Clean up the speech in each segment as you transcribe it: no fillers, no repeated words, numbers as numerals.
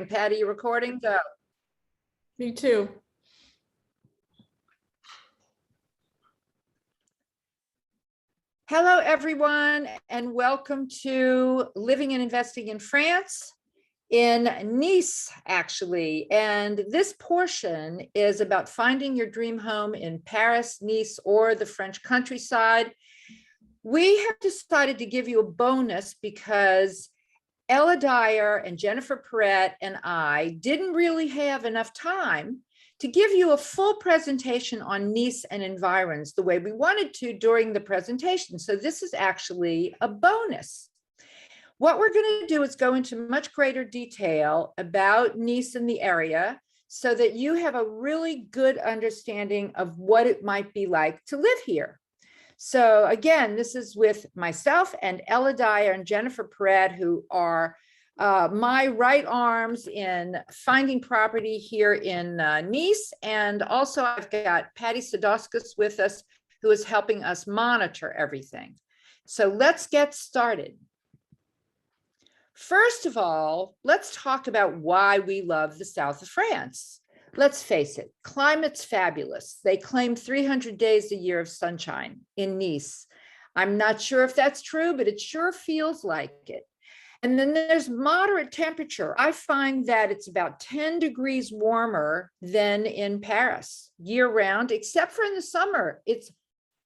Patty, you recording? Go. Me too. Hello, everyone, and welcome to Living and Investing in France, in Nice, actually. And this portion is about finding your dream home in Paris, Nice, or the French countryside. We have decided to give you a bonus because Ella Dyer and Jennifer Perrette and I didn't really have enough time to give you a full presentation on Nice and environs the way we wanted to during the presentation. So this is actually a bonus. What we're going to do is go into much greater detail about Nice and the area so that you have a really good understanding of what it might be like to live here. So again, this is with myself and Ella Dyer and Jennifer Perrette, who are my right arms in finding property here in Nice. And also I've got Patty Sadowskis with us, who is helping us monitor everything. So let's get started. First of all, let's talk about why we love the south of France. Let's face it, climate's fabulous. They claim 300 days a year of sunshine in Nice. I'm not sure if that's true, but it sure feels like it. And then there's moderate temperature. I find that it's about 10 degrees warmer than in Paris year round, except for in the summer. It's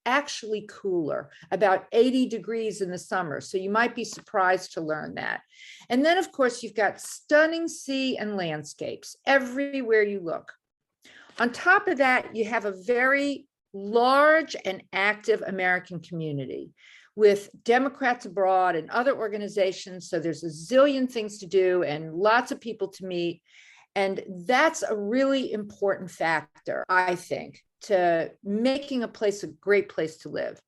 actually cooler, about 80 degrees in the summer. So you might be surprised to learn that. And then, of course, you've got stunning sea and landscapes everywhere you look. On top of that, you have a very large and active American community with Democrats abroad and other organizations. So there's a zillion things to do and lots of people to meet. And that's a really important factor, I think, to making a place a great place to live.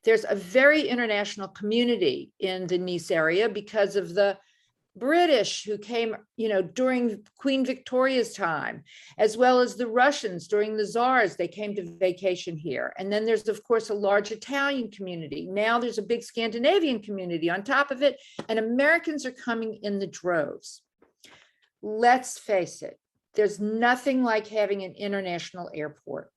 There's a very international community in the Nice area because of the British who came, during Queen Victoria's time, as well as the Russians during the Tsars. They came to vacation here. And then there's, of course, a large Italian community. Now there's a big Scandinavian community on top of it, and Americans are coming in the droves. Let's face it, there's nothing like having an international airport.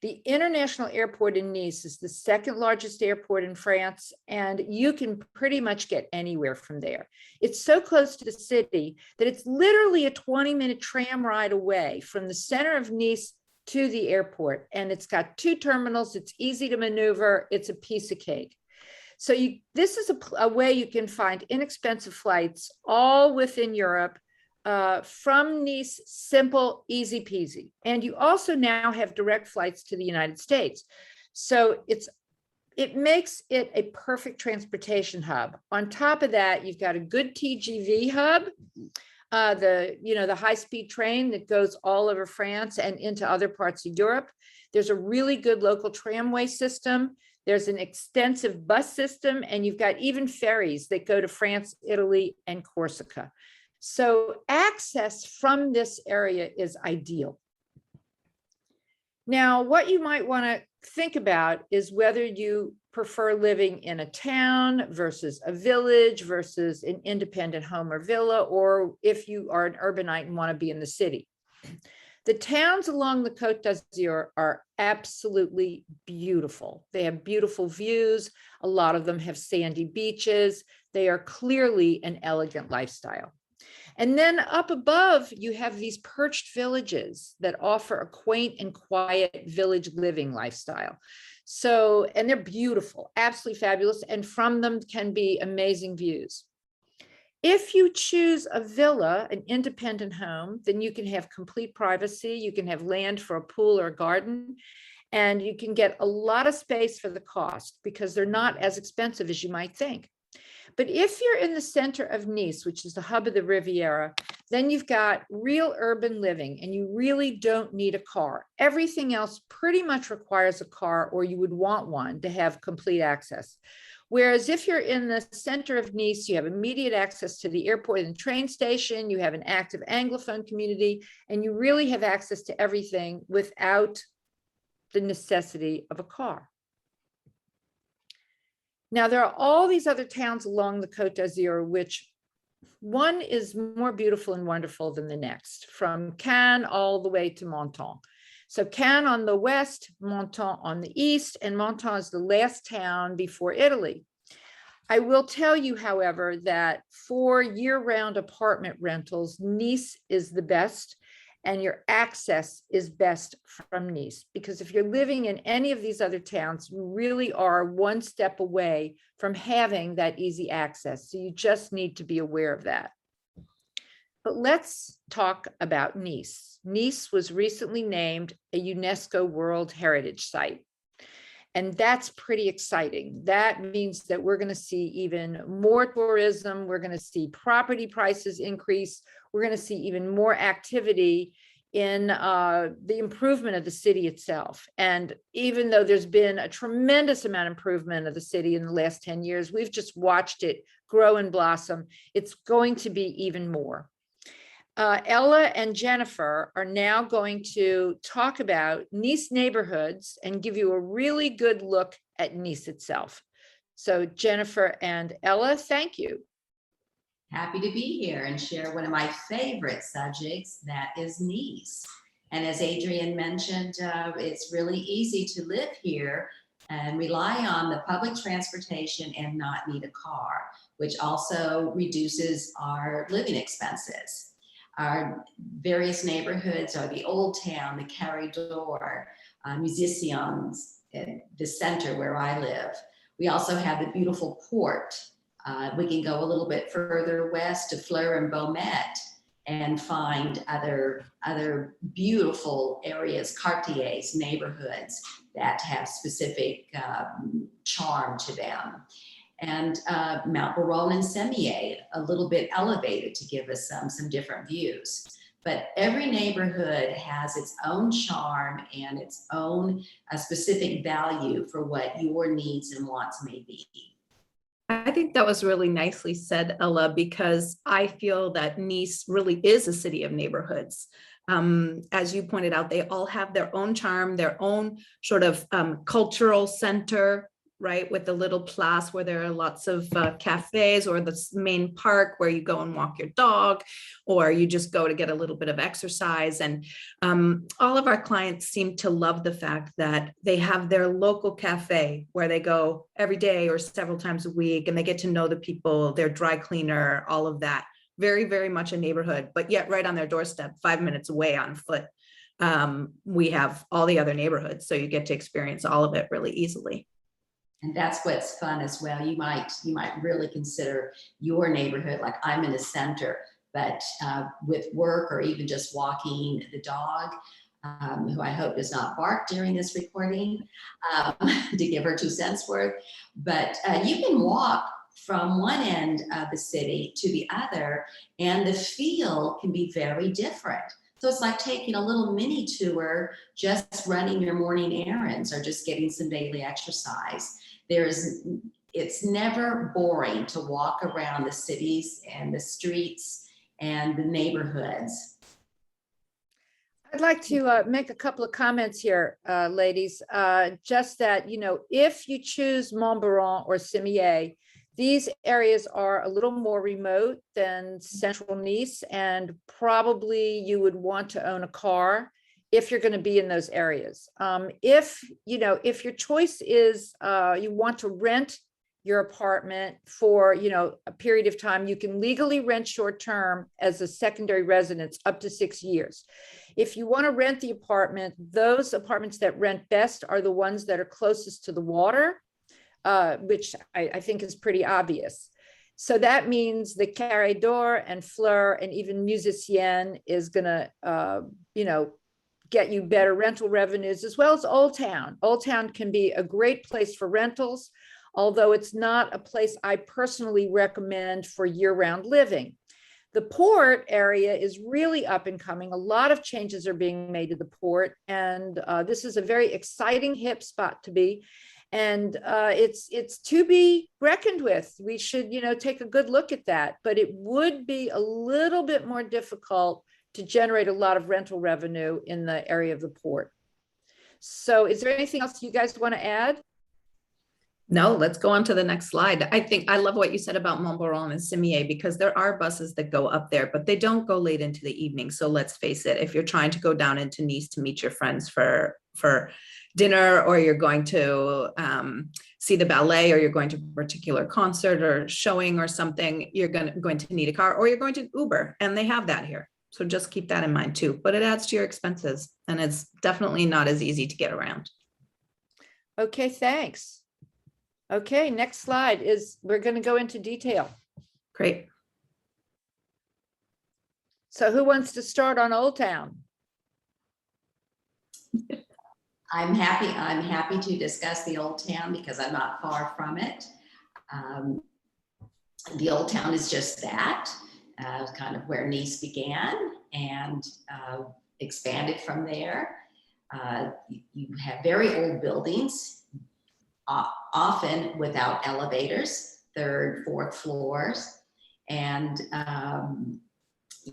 The international airport in Nice is the second largest airport in France, and you can pretty much get anywhere from there. It's so close to the city that it's literally a 20-minute tram ride away from the center of Nice to the airport. And it's got two terminals. It's easy to maneuver. It's a piece of cake. So this is a way you can find inexpensive flights all within Europe. From Nice, simple, easy peasy. And you also now have direct flights to the United States. So it makes it a perfect transportation hub. On top of that, you've got a good TGV hub, the high-speed train that goes all over France and into other parts of Europe. There's a really good local tramway system. There's an extensive bus system, and you've got even ferries that go to France, Italy, and Corsica. So access from this area is ideal. Now, what you might want to think about is whether you prefer living in a town versus a village versus an independent home or villa, or if you are an urbanite and want to be in the city. The towns along the Côte d'Azur are absolutely beautiful. They have beautiful views. A lot of them have sandy beaches. They are clearly an elegant lifestyle. And then up above, you have these perched villages that offer a quaint and quiet village living lifestyle. So, and they're beautiful, absolutely fabulous. And from them can be amazing views. If you choose a villa, an independent home, then you can have complete privacy. You can have land for a pool or a garden, and you can get a lot of space for the cost because they're not as expensive as you might think. But if you're in the center of Nice, which is the hub of the Riviera, then you've got real urban living and you really don't need a car. Everything else pretty much requires a car, or you would want one to have complete access. Whereas if you're in the center of Nice, you have immediate access to the airport and train station, you have an active Anglophone community, and you really have access to everything without the necessity of a car. Now, there are all these other towns along the Côte d'Azur which one is more beautiful and wonderful than the next, from Cannes all the way to Menton. So Cannes on the west, Menton on the east, and Menton is the last town before Italy. I will tell you, however, that for year-round apartment rentals, Nice is the best, and your access is best from Nice. Because if you're living in any of these other towns, you really are one step away from having that easy access. So you just need to be aware of that. But let's talk about Nice. Nice was recently named a UNESCO World Heritage Site. And that's pretty exciting. That means that we're going to see even more tourism. We're going to see property prices increase. We're going to see even more activity in the improvement of the city itself. And even though there's been a tremendous amount of improvement of the city in the last 10 years, we've just watched it grow and blossom. It's going to be even more. Ella and Jennifer are now going to talk about Nice neighborhoods and give you a really good look at Nice itself. So Jennifer and Ella, thank you. Happy to be here and share one of my favorite subjects, that is Nice. And as Adrian mentioned, it's really easy to live here and rely on the public transportation and not need a car, which also reduces our living expenses. Our various neighborhoods are the Old Town, the Carré d'Or, Musicians, the center where I live. We also have the beautiful port. We can go a little bit further west to Fleur and Beaumet and find other beautiful areas, quartiers, neighborhoods that have specific charm to them. And Mount Baron and Semier, a little bit elevated to give us some different views. But every neighborhood has its own charm and its own specific value for what your needs and wants may be. I think that was really nicely said, Ella, because I feel that Nice really is a city of neighborhoods. As you pointed out, they all have their own charm, their own sort of cultural center, right, with the little place where there are lots of cafes, or the main park where you go and walk your dog, or you just go to get a little bit of exercise. And all of our clients seem to love the fact that they have their local cafe where they go every day or several times a week, and they get to know the people, their dry cleaner, all of that. Very, very much a neighborhood, but yet right on their doorstep, 5 minutes away on foot. We have all the other neighborhoods, so you get to experience all of it really easily. And that's what's fun as well. You might really consider your neighborhood, like I'm in the center, but with work or even just walking the dog, who I hope does not bark during this recording, to give her 2 cents worth. But you can walk from one end of the city to the other, and the feel can be very different. So it's like taking a little mini tour, just running your morning errands or just getting some daily exercise. It's never boring to walk around the cities and the streets and the neighborhoods. I'd like to make a couple of comments here, ladies. Just that, if you choose Montbaron or Simier, these areas are a little more remote than central Nice, and probably you would want to own a car if you're going to be in those areas. If your choice is you want to rent your apartment for, a period of time, you can legally rent short term as a secondary residence up to 6 years. If you want to rent the apartment, those apartments that rent best are the ones that are closest to the water, which I think is pretty obvious. So that means the Carré d'Or and Fleur and even Musician is going to, get you better rental revenues, as well as Old Town. Old Town can be a great place for rentals, although it's not a place I personally recommend for year-round living. The port area is really up and coming. A lot of changes are being made to the port, and this is a very exciting, hip spot to be. And it's to be reckoned with. We should, take a good look at that, but it would be a little bit more difficult to generate a lot of rental revenue in the area of the port. So is there anything else you guys want to add? No, let's go on to the next slide. I think I love what you said about Montbron and Cimier, because there are buses that go up there, but they don't go late into the evening. So let's face it, if you're trying to go down into Nice to meet your friends for dinner, or you're going to see the ballet, or you're going to a particular concert or showing or something, you're going to need a car, or you're going to Uber, and they have that here. So just keep that in mind too, but it adds to your expenses, and it's definitely not as easy to get around. Okay, thanks. Okay, next slide is, we're going to go into detail. Great. So who wants to start on Old Town? I'm happy to discuss the Old Town because I'm not far from it. The Old Town is just that, kind of where Nice began and expanded from there. You have very old buildings, often without elevators, third, fourth floors. And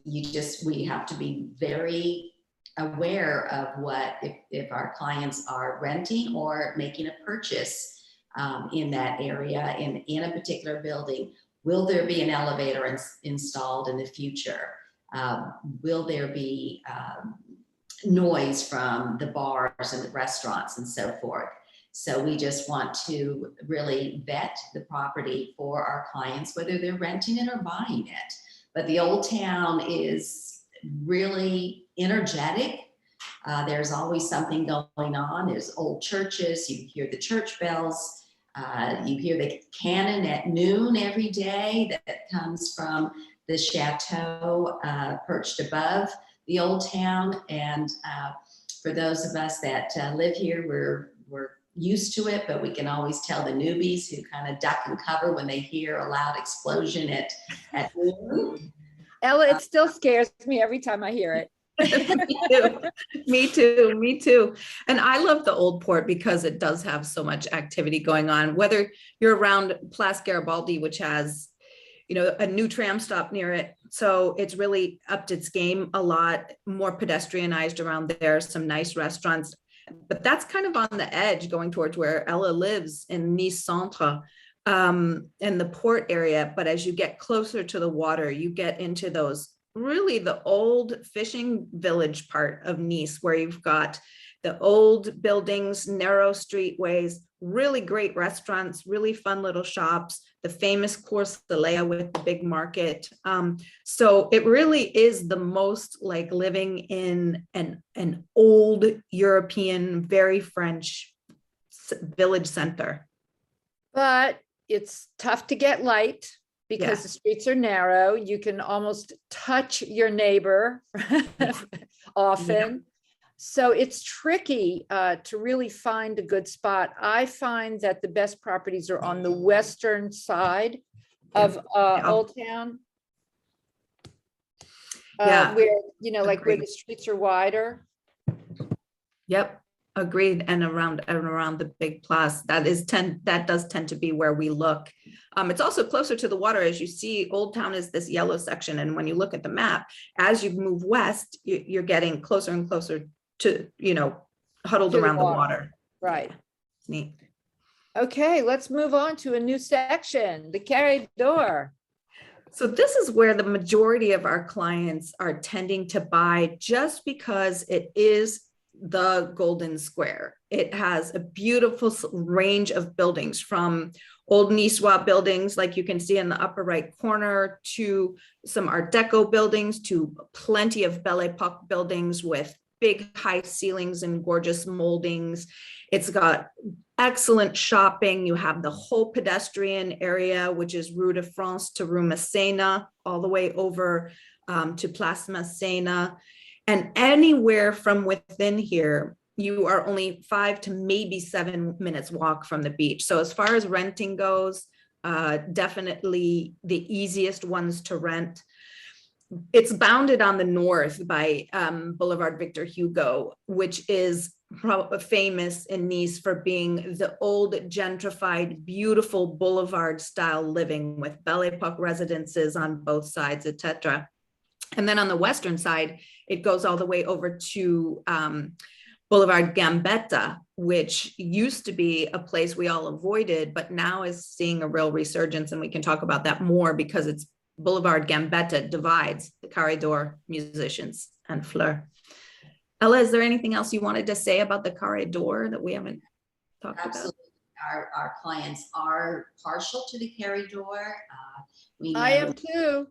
we have to be very aware of what, if our clients are renting or making a purchase in that area, in a particular building, will there be an elevator installed in the future? Will there be noise from the bars and the restaurants and so forth? So we just want to really vet the property for our clients, whether they're renting it or buying it. But the Old Town is really energetic. There's always something going on. There's old churches. You hear the church bells. You hear the cannon at noon every day that comes from the chateau perched above the Old Town. And for those of us that live here, we're used to it, but we can always tell the newbies who kind of duck and cover when they hear a loud explosion at noon. Ella, it still scares me every time I hear it. Me too. And I love the Old Port because it does have so much activity going on, whether you're around Place Garibaldi, which has, a new tram stop near it. So it's really upped its game a lot, more pedestrianized around there, some nice restaurants. But that's kind of on the edge going towards where Ella lives in Nice Centre, in the port area. But as you get closer to the water, you get into those really the old fishing village part of Nice, where you've got the old buildings, narrow streetways, really great restaurants, really fun little shops, the famous Cours Soleil with the big market. So it really is the most like living in an old European, very French village center. But it's tough to get light because Yeah. the streets are narrow. You can almost touch your neighbor often. Yeah. So it's tricky to really find a good spot. I find that the best properties are on the western side of Old Town. Yeah. Where, like where Agreed. the streets are wider. Yep. Agreed. And around the big plaza, that does tend to be where we look. It's also closer to the water. As you see, Old Town is this yellow section. And when you look at the map, as you move west, you're getting closer and closer to, huddled To the around the water. water. Right. It's neat. Okay, let's move on to a new section, the Carré d'Or. So this is where the majority of our clients are tending to buy, just because it is the Golden Square. It has a beautiful range of buildings, from old Niçois buildings, like you can see in the upper right corner, to some Art Deco buildings, to plenty of Belle Epoque buildings with big high ceilings and gorgeous moldings. It's got excellent shopping. You have the whole pedestrian area, which is Rue de France to Rue Masséna, all the way over to Place Masséna. And anywhere from within here, you are only 5 to maybe 7 minutes walk from the beach. So as far as renting goes, definitely the easiest ones to rent. It's bounded on the north by Boulevard Victor Hugo, which is famous in Nice for being the old gentrified, beautiful boulevard style living with Belle Epoque residences on both sides, etc. And then on the western side, it goes all the way over to Boulevard Gambetta, which used to be a place we all avoided, but now is seeing a real resurgence. And we can talk about that more because it's Boulevard Gambetta divides the Carré d'Or musicians and Fleur. Ella, is there anything else you wanted to say about the Carré d'Or that we haven't talked Absolutely. about? Our clients are partial to the Carré d'Or. We know, I am too.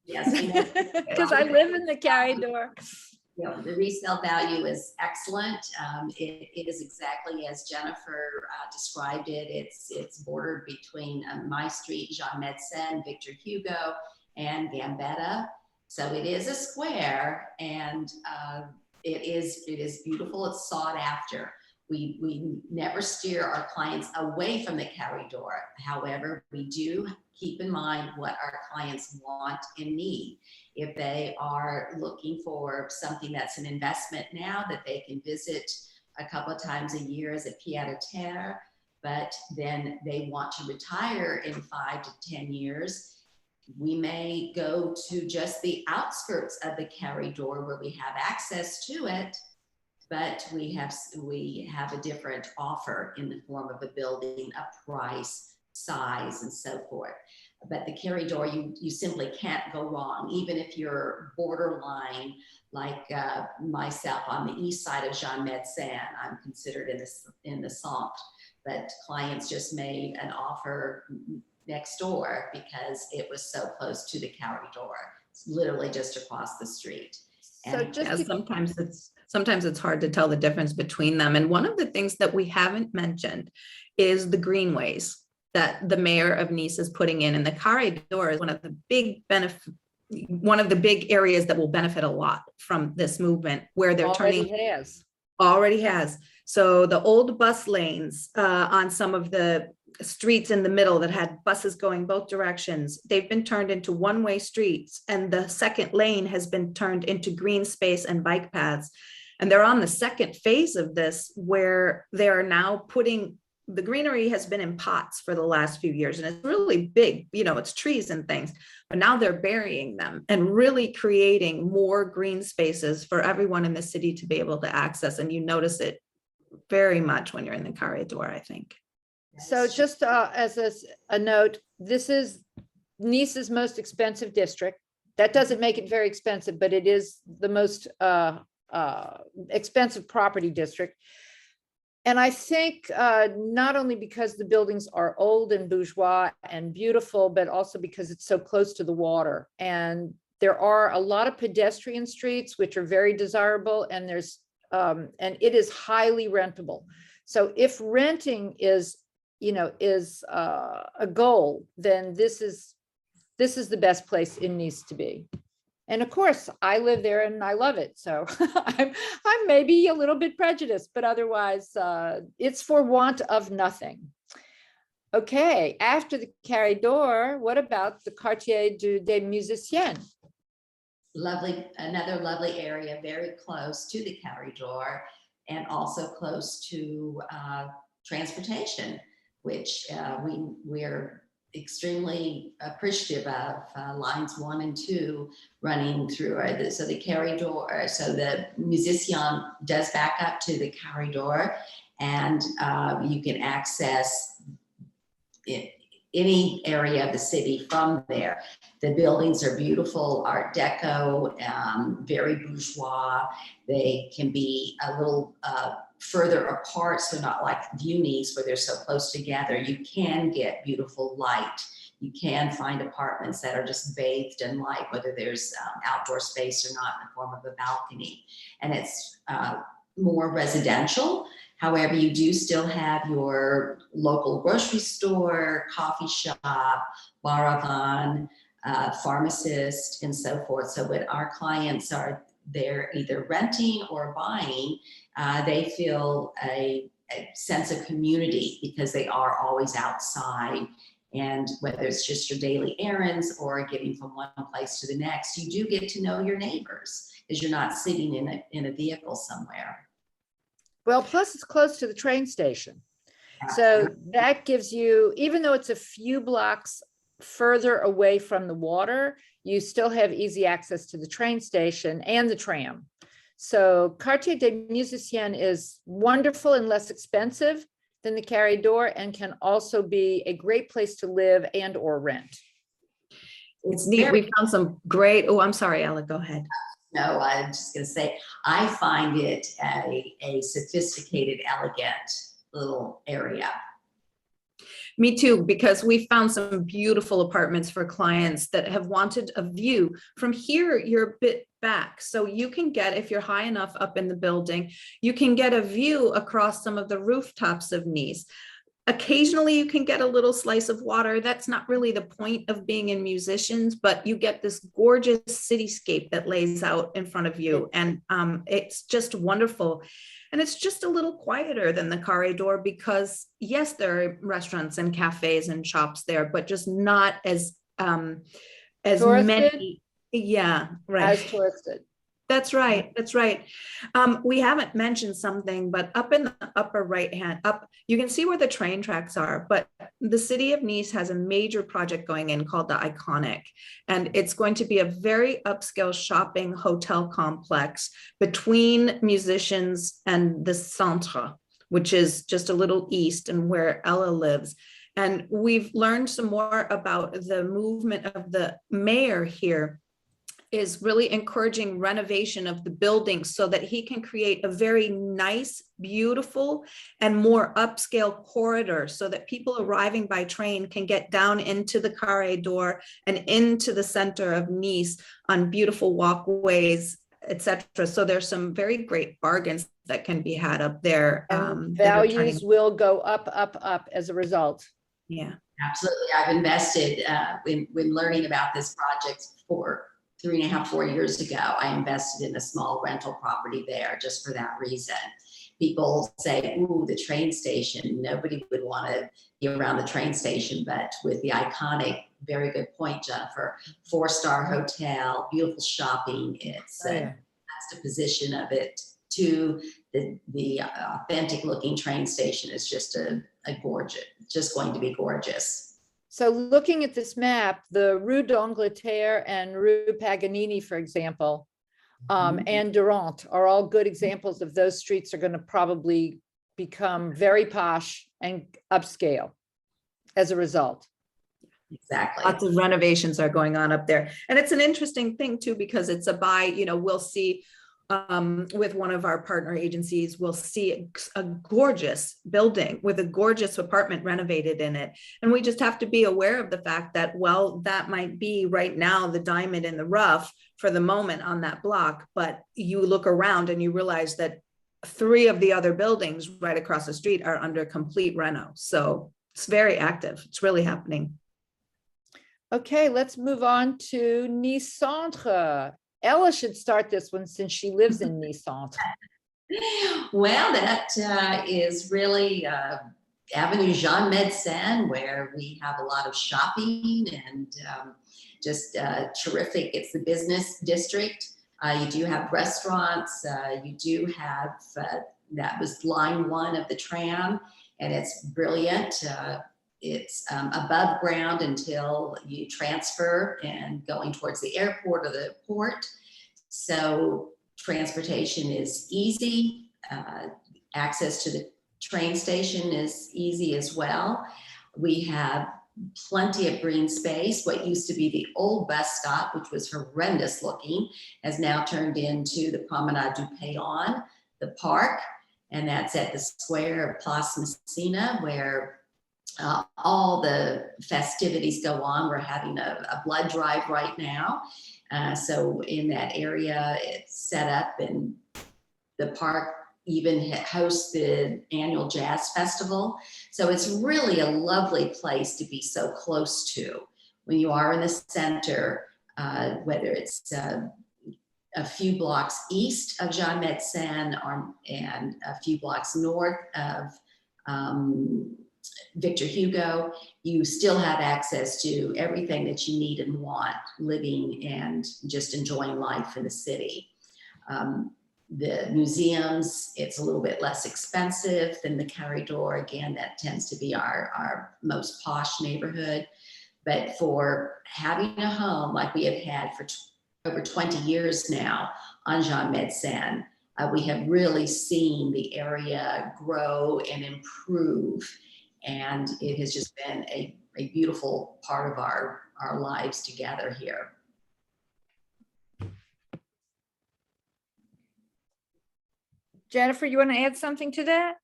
yes, we know. Because I live in the Carré d'Or. You know, the resale value is excellent. It is exactly as Jennifer described it. It's bordered between my street, Jean Médecin, Victor Hugo, and Gambetta. So it is a square, and it is beautiful. It's sought after. We never steer our clients away from the Carré d'Or. However, we do keep in mind what our clients want and need. If they are looking for something that's an investment now that they can visit a couple of times a year as a pied-à-terre, but then they want to retire in 5 to 10 years, we may go to just the outskirts of the Carré d'Or where we have access to it, but we have a different offer in the form of a building, a price, size, and so forth. But the Carré d'Or, you simply can't go wrong. Even if you're borderline, like myself on the east side of Jean Médecin, I'm considered in the Centre, but clients just made an offer next door because it was so close to the Carré d'Or. It's literally just across the street. So And just Sometimes it's hard to tell the difference between them. And one of the things that we haven't mentioned is the greenways that the mayor of Nice is putting in. And the Carré d'Or is one of the big areas that will benefit a lot from this movement, where they're already has. So the old bus lanes on some of the streets in the middle that had buses going both directions, they've been turned into one-way streets, and the second lane has been turned into green space and bike paths. And they're on the second phase of this, where they're now putting, the greenery has been in pots for the last few years, and it's really big, it's trees and things, but now they're burying them and really creating more green spaces for everyone in the city to be able to access. And you notice it very much when you're in the Carré d'Or, I think. So just as a note, this is Nice's most expensive district. That doesn't make it very expensive, but it is the most expensive property district. And I think not only because the buildings are old and bourgeois and beautiful, but also because it's so close to the water. And there are a lot of pedestrian streets, which are very desirable, and and it is highly rentable. So if renting is a goal, then this is the best place in Nice to be. And of course, I live there and I love it. So I'm maybe a little bit prejudiced, but otherwise it's for want of nothing. Okay, after the Carré d'Or, what about the Quartier des Musiciens? Lovely, another lovely area, very close to the Carré d'Or, and also close to transportation, which we're extremely appreciative of lines 1 and 2 running through. So the Carré d'Or, so the Musician does back up to the Carré d'Or, and you can access any area of the city from there. The buildings are beautiful, Art Deco, very bourgeois. They can be a little further apart, so not like Viewnies where they're so close together. You can get beautiful light. You can find apartments that are just bathed in light, whether there's outdoor space or not, in the form of a balcony. And it's more residential. However, you do still have your local grocery store, coffee shop, bar à vin, pharmacist, and so forth. So when our clients are there either renting or buying, they feel a sense of community because they are always outside. And whether it's just your daily errands or getting from one place to the next, you do get to know your neighbors because you're not sitting in a vehicle somewhere. Well, plus it's close to the train station. So that gives you, even though it's a few blocks further away from the water, you still have easy access to the train station and the tram. So Quartier des Musiciens is wonderful and less expensive than the Carré d'Or, and can also be a great place to live and or rent. It's neat. We found some great, oh, I'm sorry, Ella, go ahead. No, I'm just going to say, I find it a sophisticated, elegant little area. Me too, because we found some beautiful apartments for clients that have wanted a view. From here, you're a bit back. So you can get, if you're high enough up in the building, you can get a view across some of the rooftops of Nice. Occasionally you can get a little slice of water. That's not really the point of being in Musicians, but you get this gorgeous cityscape that lays out in front of you. And it's just wonderful. And it's just a little quieter than the Carré d'Or because yes, there are restaurants and cafes and shops there, but just not as many. Yeah, right. As touristed. That's right. That's right. We haven't mentioned something, but up in the upper right hand up, you can see where the train tracks are, but the city of Nice has a major project going in called the Iconic, and it's going to be a very upscale shopping hotel complex between Musicians and the Centre, which is just a little east and where Ella lives. And we've learned some more about the movement of the mayor here is really encouraging renovation of the buildings so that he can create a very nice, beautiful, and more upscale corridor so that people arriving by train can get down into the Carré d'Or and into the center of Nice on beautiful walkways, etc. So there's some very great bargains that can be had up there. And values will go up, up, up as a result. Yeah, absolutely. I've invested when learning about this project for 3.5, 4 years ago. I invested in a small rental property there just for that reason. People say, ooh, the train station. Nobody would want to be around the train station, but with the Iconic, very good point, Jennifer, 4-star hotel, beautiful shopping. It's that's the position of it to the authentic looking train station is just a gorgeous, just going to be gorgeous. So looking at this map, the Rue d'Angleterre and Rue Paganini, for example, and Durand are all good examples of those streets are going to probably become very posh and upscale as a result. Exactly. Lots of renovations are going on up there. And it's an interesting thing too, because it's we'll see with one of our partner agencies, we'll see a gorgeous building with a gorgeous apartment renovated in it. And we just have to be aware of the fact that, well, that might be right now the diamond in the rough for the moment on that block. But you look around and you realize that 3 of the other buildings right across the street are under complete reno. So it's very active. It's really happening. Okay, let's move on to Nice Centre. Ella should start this one since she lives in Nice Centre. Well, that is really Avenue Jean Médecin, where we have a lot of shopping and just terrific. It's the business district. You do have restaurants. You do have, that was line 1 of the tram, and it's brilliant. It's above ground until you transfer and going towards the airport or the port. So transportation is easy. Access to the train station is easy as well. We have plenty of green space. What used to be the old bus stop, which was horrendous looking, has now turned into the Promenade du Paon, the park, and that's at the square of Place Messina, where all the festivities go on. We're having a blood drive right now. So in that area, it's set up, and the park even hosts the annual jazz festival. So it's really a lovely place to be so close to when you are in the center, whether it's a few blocks east of Jean Médecin and a few blocks north of Victor Hugo. You still have access to everything that you need and want living and just enjoying life in the city. The museums, it's a little bit less expensive than the Carré d'Or. Again, that tends to be our most posh neighborhood. But for having a home like we have had for over 20 years now on Jean Médecin. We have really seen the area grow and improve, and it has just been a beautiful part of our lives together here. Jennifer, you want to add something to that?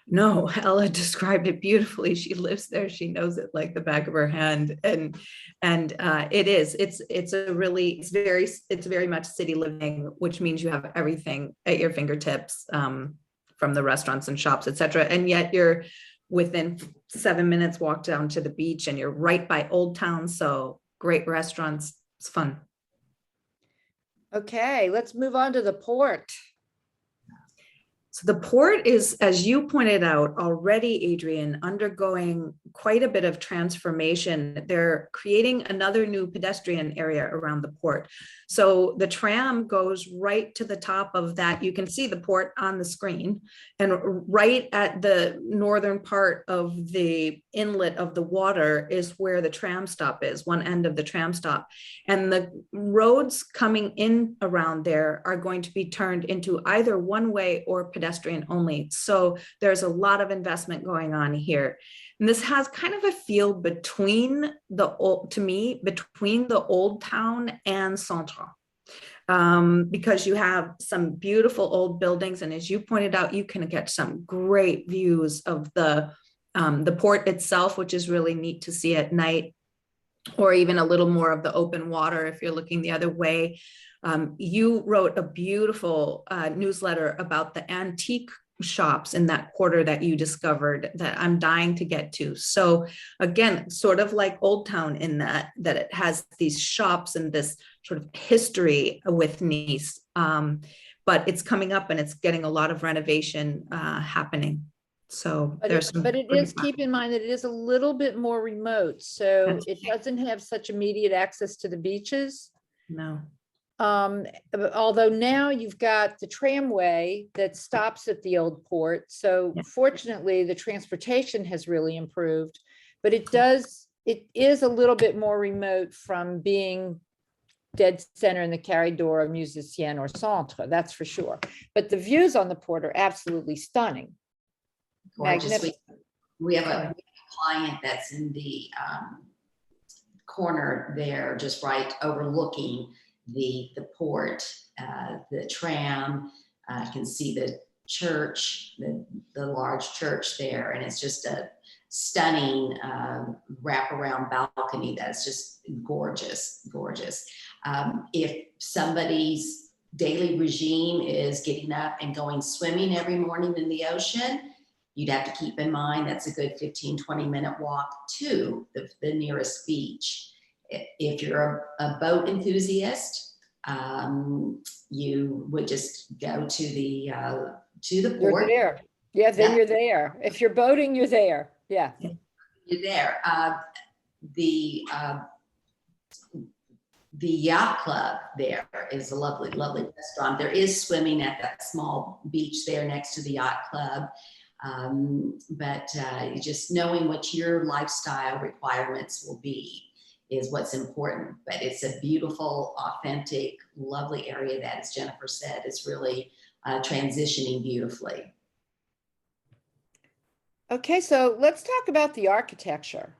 No, Ella described it beautifully. She lives there. She knows it like the back of her hand. And it's very much city living, which means you have everything at your fingertips, from the restaurants and shops, etc. And yet you're within 7 minutes walk down to the beach, and you're right by Old Town. So great restaurants. It's fun. Okay, let's move on to the port. So the port is, as you pointed out already, Adrian, undergoing quite a bit of transformation. They're creating another new pedestrian area around the port. So the tram goes right to the top of that. You can see the port on the screen, and right at the northern part of the inlet of the water is where the tram stop is, one end of the tram stop. And the roads coming in around there are going to be turned into either one-way or pedestrian only. So there's a lot of investment going on here. And this has kind of a feel between between the Old Town and Centre. Because you have some beautiful old buildings, and as you pointed out, you can get some great views of the port itself, which is really neat to see at night, or even a little more of the open water if you're looking the other way. You wrote a beautiful newsletter about the antique shops in that quarter that you discovered that I'm dying to get to. So again, sort of like Old Town in that it has these shops and this sort of history with Nice, but it's coming up and it's getting a lot of renovation happening. So but it is, keep in mind that it is a little bit more remote, so it doesn't have such immediate access to the beaches. No. Although now you've got the tramway that stops at the old port. So fortunately, the transportation has really improved, but it is a little bit more remote from being dead center in the corridor of Musicien or Centre, that's for sure. But the views on the port are absolutely stunning. Magnificent. We have a client that's in the corner there, just right overlooking the port, the tram. You can see the church, the large church there, and it's just a stunning wraparound balcony that's just gorgeous. If somebody's daily regime is getting up and going swimming every morning in the ocean, you'd have to keep in mind that's a good 15-20 minute walk to the nearest beach. If you're a boat enthusiast, you would just go to the port. You're there. Yeah, then you're there. If you're boating, you're there. Yeah. You're there. The yacht club there is a lovely, lovely restaurant. There is swimming at that small beach there next to the yacht club. But just knowing what your lifestyle requirements will be is what's important. But it's a beautiful, authentic, lovely area that, as Jennifer said, is really transitioning beautifully. Okay, so let's talk about the architecture,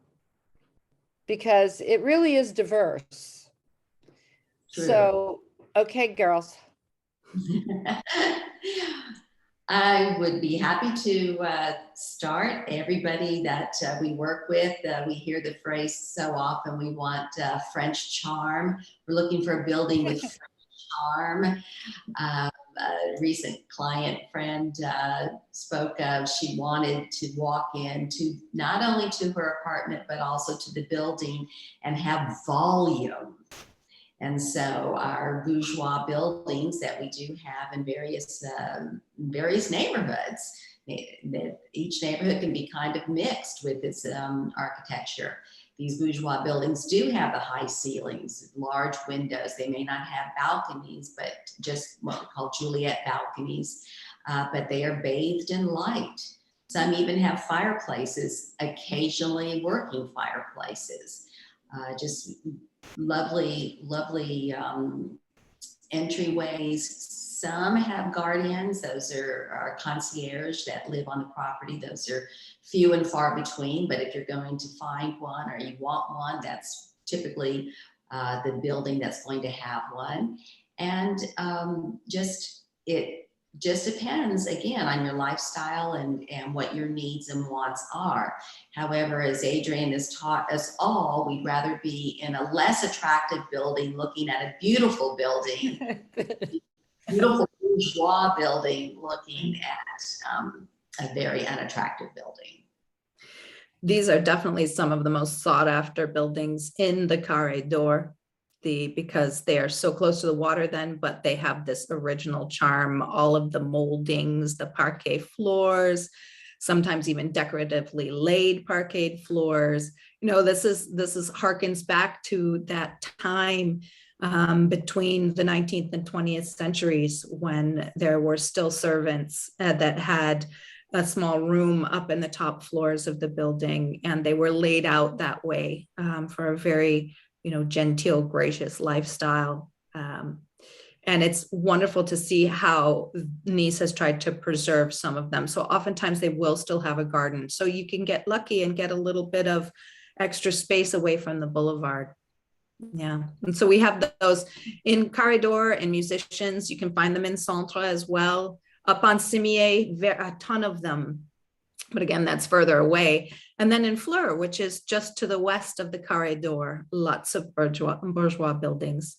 because it really is diverse. True. So, okay, girls. I would be happy to start. Everybody that we work with, we hear the phrase so often, we want French charm. We're looking for a building with French charm. A recent client friend spoke of, she wanted to walk into not only to her apartment, but also to the building and have volume. And so our bourgeois buildings that we do have in various neighborhoods, each neighborhood can be kind of mixed with its architecture. These bourgeois buildings do have the high ceilings, large windows. They may not have balconies, but just what we call Juliet balconies, but they are bathed in light. Some even have fireplaces, occasionally working fireplaces. Just lovely entryways. Some have guardians. Those are concierge that live on the property. Those are few and far between. But if you're going to find one or you want one, that's typically the building that's going to have one. And it just depends, again, on your lifestyle and what your needs and wants are. However, as Adrian has taught us all, we'd rather be in a less attractive building looking at a beautiful building, beautiful bourgeois building looking at a very unattractive building. These are definitely some of the most sought after buildings in the Carré d'Or. Because they are so close to the water then, but they have this original charm, all of the moldings, the parquet floors, sometimes even decoratively laid parquet floors. You know, this harkens back to that time between the 19th and 20th centuries when there were still servants that had a small room up in the top floors of the building, and they were laid out that way for a very genteel, gracious lifestyle. And it's wonderful to see how Nice has tried to preserve some of them. So oftentimes they will still have a garden. So you can get lucky and get a little bit of extra space away from the boulevard. Yeah. And so we have those in Carré d'Or, and musicians, you can find them in Centre as well. Up on Cimier, a ton of them. But again, that's further away. And then in Fleur, which is just to the west of the Carré d'Or, lots of bourgeois buildings.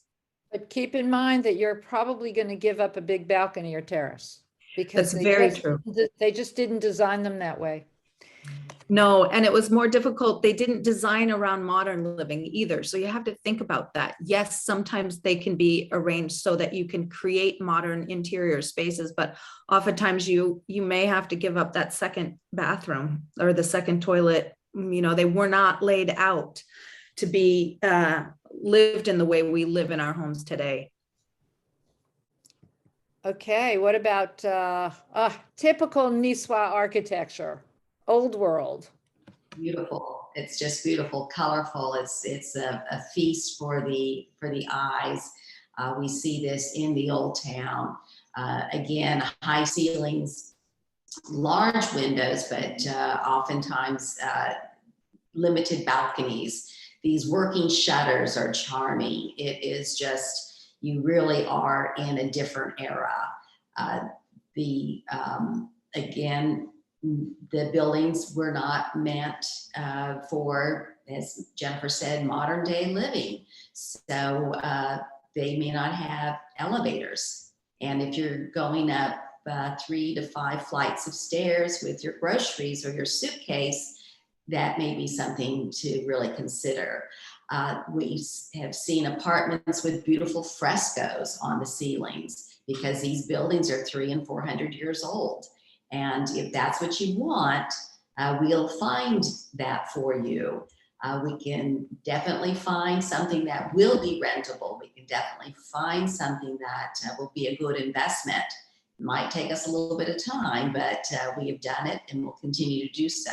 But keep in mind that you're probably going to give up a big balcony or terrace because That's very true. They just didn't design them that way. No, and it was more difficult. They didn't design around modern living either. So you have to think about that. Yes, sometimes they can be arranged so that you can create modern interior spaces, but oftentimes you may have to give up that second bathroom or the second toilet. They were not laid out to be lived in the way we live in our homes today. Okay, what about typical Niçois architecture? Old world. Beautiful. It's just beautiful, colorful. It's a feast for the eyes. We see this in the old town. Again, high ceilings, large windows, but oftentimes limited balconies. These working shutters are charming. It is just, you really are in a different era. Again, the buildings were not meant for, as Jennifer said, modern day living. So they may not have elevators. And if you're going up 3 to 5 flights of stairs with your groceries or your suitcase, that may be something to really consider. We have seen apartments with beautiful frescoes on the ceilings because these buildings are 300 and 400 years old. And if that's what you want, we'll find that for you. We can definitely find something that will be rentable. We can definitely find something that will be a good investment. It might take us a little bit of time, but we have done it and will continue to do so.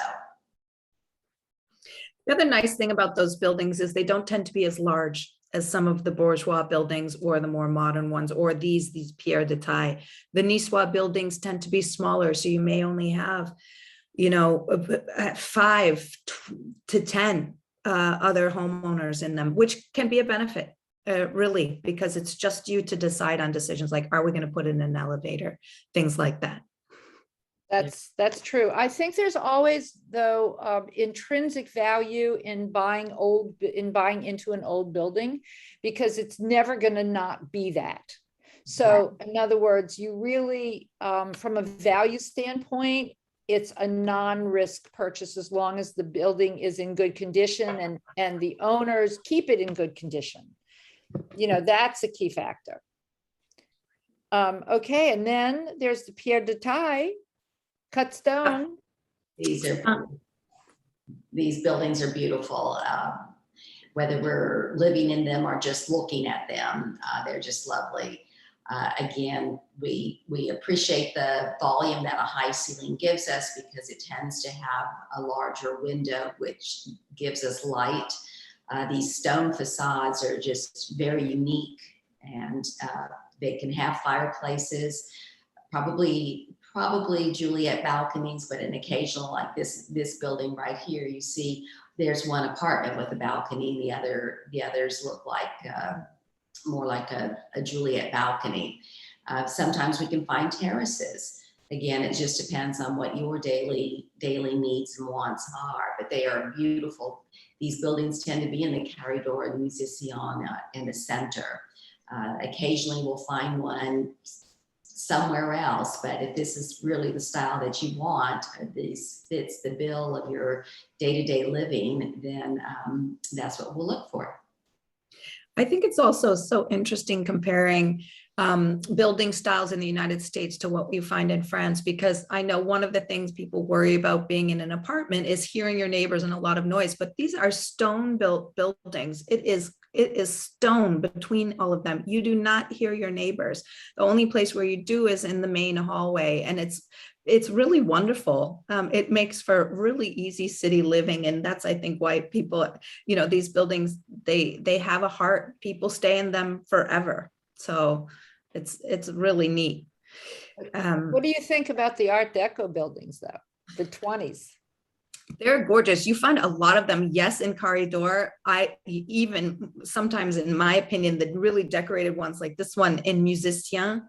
The other nice thing about those buildings is they don't tend to be as large as some of the bourgeois buildings or the more modern ones, or these Pierre de Taille. The Niçois buildings tend to be smaller, so you may only have, 5 to 10 other homeowners in them, which can be a benefit, really, because it's just you to decide on decisions like, are we going to put in an elevator, things like that. That's true. I think there's always, though, intrinsic value in buying into an old building, because it's never going to not be that. So in other words, you really, from a value standpoint, it's a non-risk purchase as long as the building is in good condition and the owners keep it in good condition. That's a key factor. Okay, and then there's the Pierre de Taille. Cut stone. These buildings are beautiful. Whether we're living in them or just looking at them, they're just lovely. Again, we appreciate the volume that a high ceiling gives us because it tends to have a larger window, which gives us light. These stone facades are just very unique and They can have fireplaces, probably Juliet balconies, but an occasional, like this building right here, you see there's one apartment with a balcony, and the others look like more like a Juliet balcony. Sometimes we can find terraces. Again, it just depends on what your daily needs and wants are, but they are beautiful. These buildings tend to be in the corridor and Musician in the center. Occasionally we'll find one somewhere else, but if this is really the style that you want, this fits the bill of your day-to-day living, then that's what we'll look for. I think it's also so interesting comparing building styles in the United States to what we find in France, because I know one of the things people worry about being in an apartment is hearing your neighbors and a lot of noise, but these are stone built buildings. It is stone between all of them. You do not hear your neighbors. The only place where you do is in the main hallway, and it's really wonderful. It makes for really easy city living. And that's, I think, why people, these buildings, they have a heart. People stay in them forever. So it's really neat. What do you think about the Art Deco buildings, though? The 20s? They're gorgeous. You find a lot of them, yes, in Corridor. I even sometimes, in my opinion, the really decorated ones like this one in Musicien,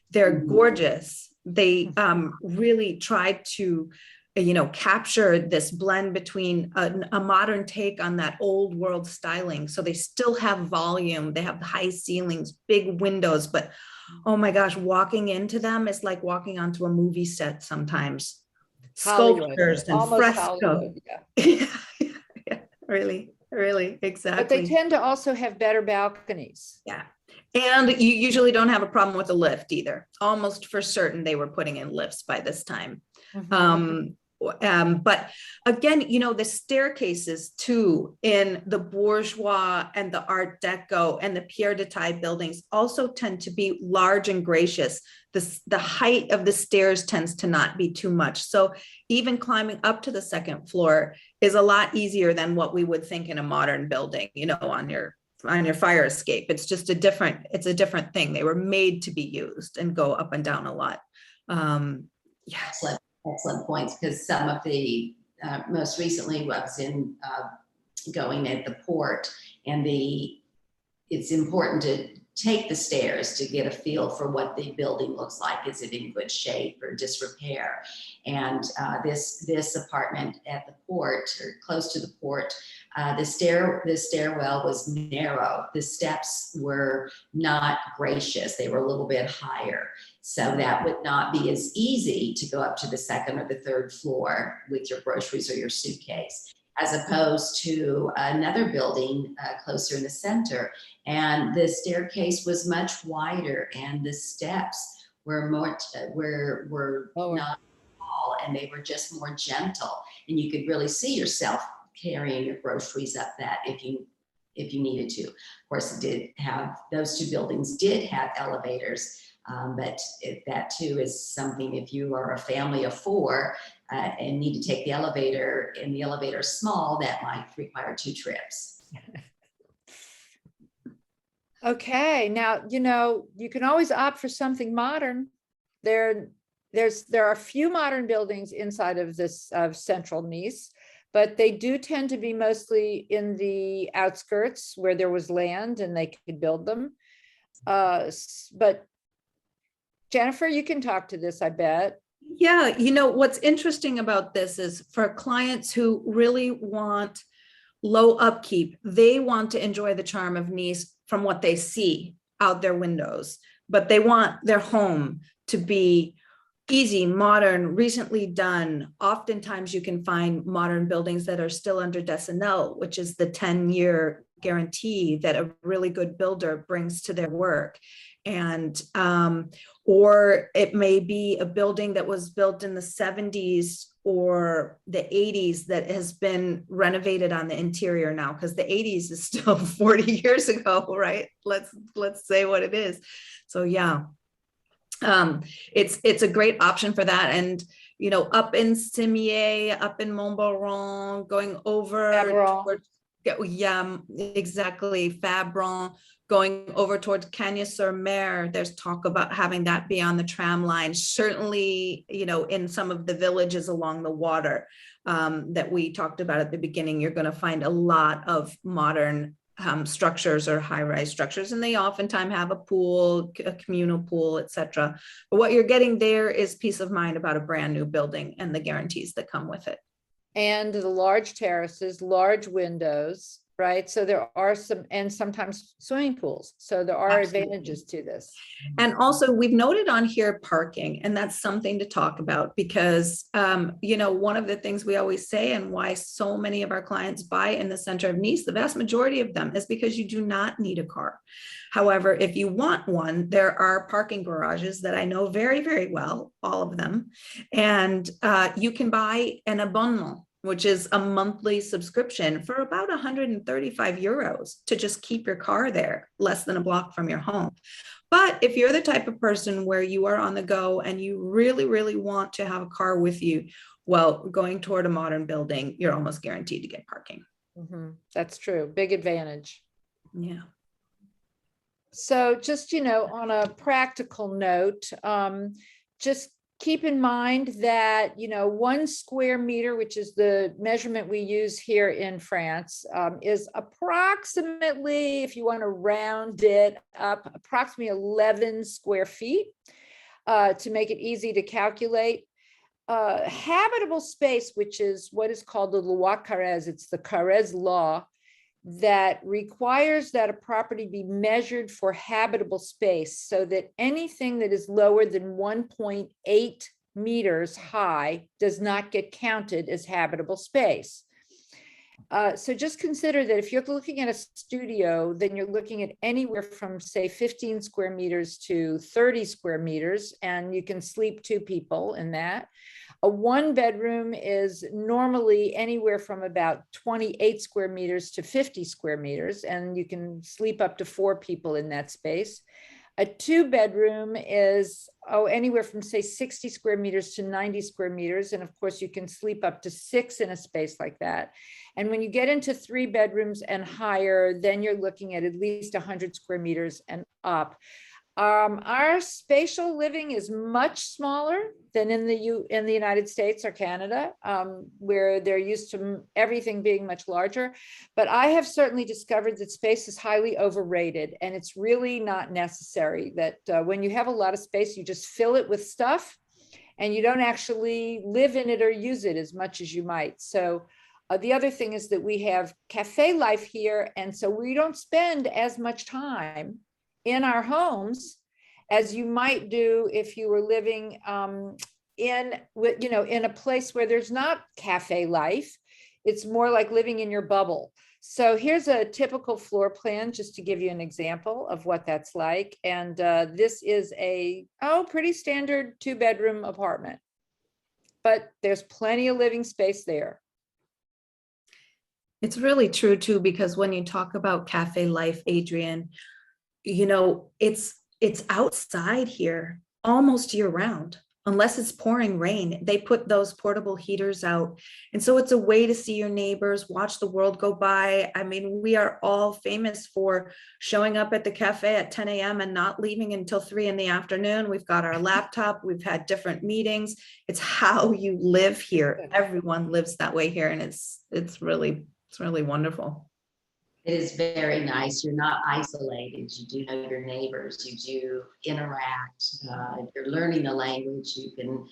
they're gorgeous. They really try to, capture this blend between a modern take on that old world styling. So they still have volume. They have high ceilings, big windows, but oh my gosh, walking into them is like walking onto a movie set sometimes. Hollywood. Sculptures and Almost fresco. Hollywood, yeah. Yeah, really, exactly. But they tend to also have better balconies. Yeah. And you usually don't have a problem with a lift either. Almost for certain they were putting in lifts by this time. But again, the staircases too in the bourgeois and the Art Deco and the Pierre de Taille buildings also tend to be large and gracious. The height of the stairs tends to not be too much. So even climbing up to the second floor is a lot easier than what we would think in a modern building, on your fire escape. It's just a different thing. They were made to be used and go up and down a lot. Excellent points, because some of the most recently I was in going at the port, and it's important to take the stairs to get a feel for what the building looks like. Is it in good shape or disrepair? And this apartment at the port, or close to the port, the stairwell was narrow. The steps were not gracious. They were a little bit higher. So that would not be as easy to go up to the second or the third floor with your groceries or your suitcase, as opposed to another building closer in the center. And the staircase was much wider, and the steps were not tall, and they were just more gentle. And you could really see yourself carrying your groceries up that if you needed to. Of course, those two buildings did have elevators. But that too is something, if you are a family of four and need to take the elevator, and the elevator is small, that might require 2 trips. Okay, now, you can always opt for something modern. There are a few modern buildings inside of this central Nice, but they do tend to be mostly in the outskirts where there was land and they could build them. But Jennifer, you can talk to this, I bet. Yeah, what's interesting about this is for clients who really want low upkeep, they want to enjoy the charm of Nice from what they see out their windows, but they want their home to be easy, modern, recently done. Oftentimes you can find modern buildings that are still under Decennial, which is the 10-year guarantee that a really good builder brings to their work. And or it may be a building that was built in the 70s or the 80s that has been renovated on the interior now, because the 80s is still 40 years ago, right? Let's say what it is. So yeah, it's a great option for that. And up in Cimier, up in Montbauron, going over towards Yeah, exactly. Fabron, going over towards Cagnes-sur-Mer, there's talk about having that be on the tram line. Certainly, you know, in some of the villages along the water that we talked about at the beginning, you're going to find a lot of modern structures or high-rise structures, and they oftentimes have a pool, a communal pool, etc. But what you're getting there is peace of mind about a brand new building and the guarantees that come with it. And the large terraces, large windows, right? So there are some, and sometimes swimming pools. So there are Absolutely. advantages to this. And also, we've noted on here parking, and that's something to talk about because, you know, one of the things we always say and why so many of our clients buy in the center of Nice, the vast majority of them, is because you do not need a car. However, if you want one, there are parking garages that I know very, very well, all of them, and you can buy an abonnement, which is a monthly subscription for about 135 euros to just keep your car there, less than a block from your home. But if you're the type of person where you are on the go and you really, really want to have a car with you, well, going toward a modern building, you're almost guaranteed to get parking. That's true. Big advantage. Yeah. So just, you know, on a practical note, just keep in mind that, you know, 1 square meter, which is the measurement we use here in France, is approximately, if you want to round it up, approximately 11 square feet to make it easy to calculate. Habitable space, which is what is called the Loi Carrez, it's the Carrez law, that requires that a property be measured for habitable space so that anything that is lower than 1.8 meters high does not get counted as habitable space. So just consider that if you're looking at a studio, then you're looking at anywhere from, say, 15 square meters to 30 square meters, and you can sleep 2 people in that. A 1-bedroom is normally anywhere from about 28 square meters to 50 square meters, and you can sleep up to 4 people in that space. A 2-bedroom is anywhere from, say, 60 square meters to 90 square meters. And of course, you can sleep up to 6 in a space like that. And when you get into 3 bedrooms and higher, then you're looking at least 100 square meters and up. Our spatial living is much smaller than in the United States or Canada, where they're used to everything being much larger. But I have certainly discovered that space is highly overrated, and it's really not necessary. That when you have a lot of space, you just fill it with stuff, and you don't actually live in it or use it as much as you might. So the other thing is that we have cafe life here, and so we don't spend as much time in our homes as you might do if you were living in a place where there's not cafe life. It's more like living in your bubble. So here's a typical floor plan, just to give you an example of what that's like. And this is a pretty standard 2-bedroom apartment, but there's plenty of living space there. It's really true too, because when you talk about cafe life, Adrian, you know, it's outside here almost year round, unless it's pouring rain. They put those portable heaters out. And so it's a way to see your neighbors, watch the world go by. I mean, we are all famous for showing up at the cafe at 10 a.m. and not leaving until 3 in the afternoon. We've got our laptop, we've had different meetings. It's how you live here. Everyone lives that way here. And it's really wonderful. It is very nice. You're not isolated. You do know your neighbors. You do interact. If you're learning the language, you can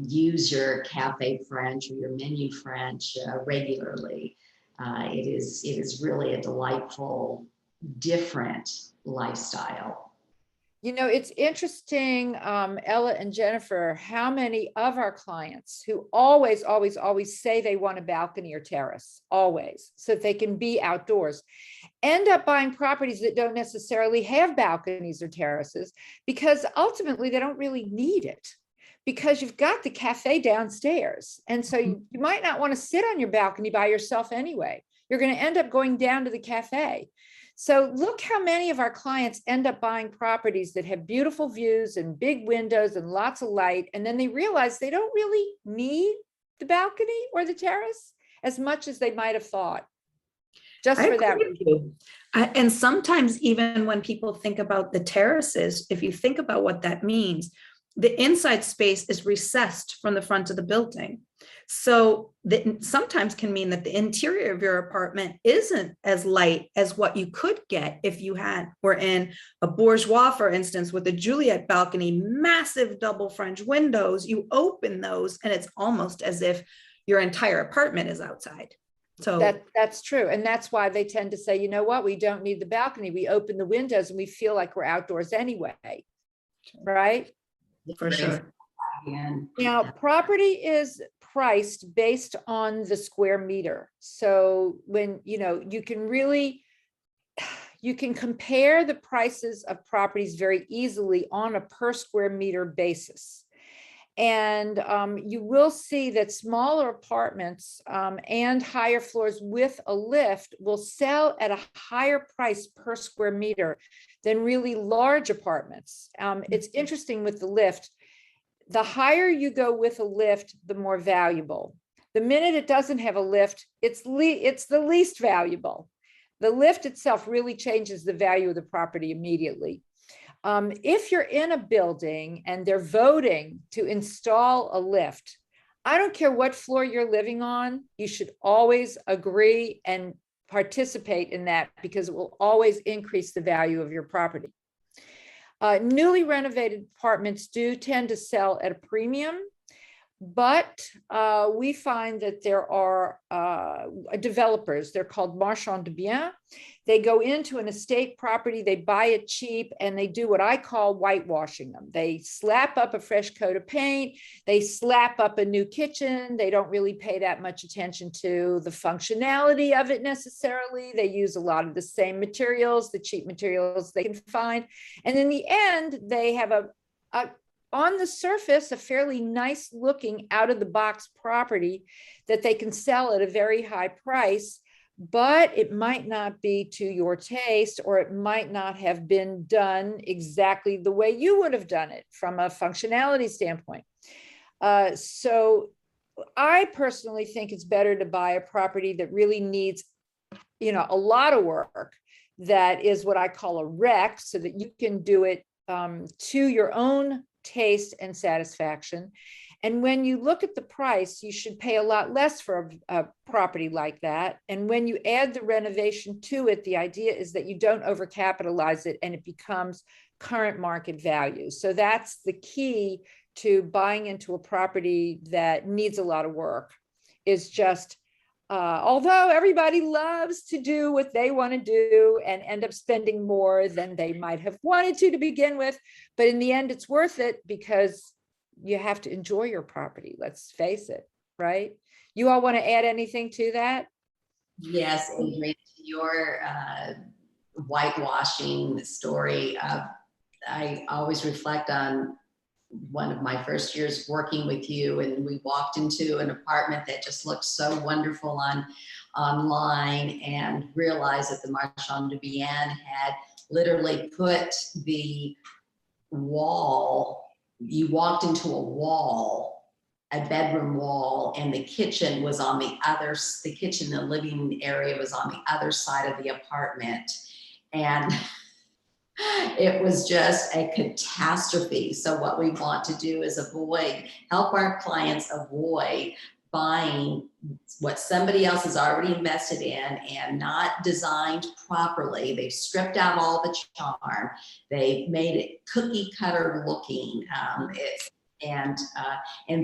use your cafe French or your menu French regularly. It is really a delightful, different lifestyle. You know, it's interesting, Ella and Jennifer, how many of our clients who always say they want a balcony or terrace, always, so that they can be outdoors, end up buying properties that don't necessarily have balconies or terraces, because ultimately they don't really need it, because you've got the cafe downstairs. And so you might not want to sit on your balcony by yourself anyway. You're going to end up going down to the cafe. So look how many of our clients end up buying properties that have beautiful views and big windows and lots of light. And then they realize they don't really need the balcony or the terrace as much as they might have thought. just I for that agree with you. And sometimes even when people think about the terraces, if you think about what that means, the inside space is recessed from the front of the building. So that sometimes can mean that the interior of your apartment isn't as light as what you could get if you were in a bourgeois, for instance, with a Juliet balcony, massive double French windows. You open those and it's almost as if your entire apartment is outside. So that's true. And that's why they tend to say, you know what, we don't need the balcony. We open the windows and we feel like we're outdoors anyway. Right? for sure. And Now, property is priced based on the square meter. So when, you can compare the prices of properties very easily on a per square meter basis. And you will see that smaller apartments and higher floors with a lift will sell at a higher price per square meter than really large apartments. It's interesting with the lift. The higher you go with a lift, the more valuable. The minute it doesn't have a lift, it's the least valuable. The lift itself really changes the value of the property immediately. If you're in a building and they're voting to install a lift, I don't care what floor you're living on, you should always agree and participate in that because it will always increase the value of your property. Newly renovated apartments do tend to sell at a premium, but we find that there are developers, they're called marchands de biens. They go into an estate property, they buy it cheap, and they do what I call whitewashing them. They slap up a fresh coat of paint, they slap up a new kitchen, they don't really pay that much attention to the functionality of it necessarily. They use a lot of the same materials, the cheap materials they can find. And in the end, they have on the surface, a fairly nice looking out of the box property that they can sell at a very high price, but it might not be to your taste, or it might not have been done exactly the way you would have done it from a functionality standpoint. So I personally think it's better to buy a property that really needs, a lot of work, that is what I call a wreck, so that you can do it to your own taste and satisfaction. And when you look at the price, you should pay a lot less for a property like that. And when you add the renovation to it, the idea is that you don't overcapitalize it and it becomes current market value. So that's the key to buying into a property that needs a lot of work, is just, although everybody loves to do what they want to do and end up spending more than they might have wanted to begin with, but in the end, it's worth it because you have to enjoy your property. Let's face it, right? You all want to add anything to that? yes, Adrian, to your whitewashing story, I always reflect on one of my first years working with you, and we walked into an apartment that just looked so wonderful online, and realized that the Marchand de Biens had literally put the wall, you walked into a bedroom wall, and the kitchen was on the living area was on the other side of the apartment. And it was just a catastrophe. So what we want to do is help our clients avoid buying what somebody else has already invested in and not designed properly. They've stripped out all the charm. They've made it cookie cutter looking. And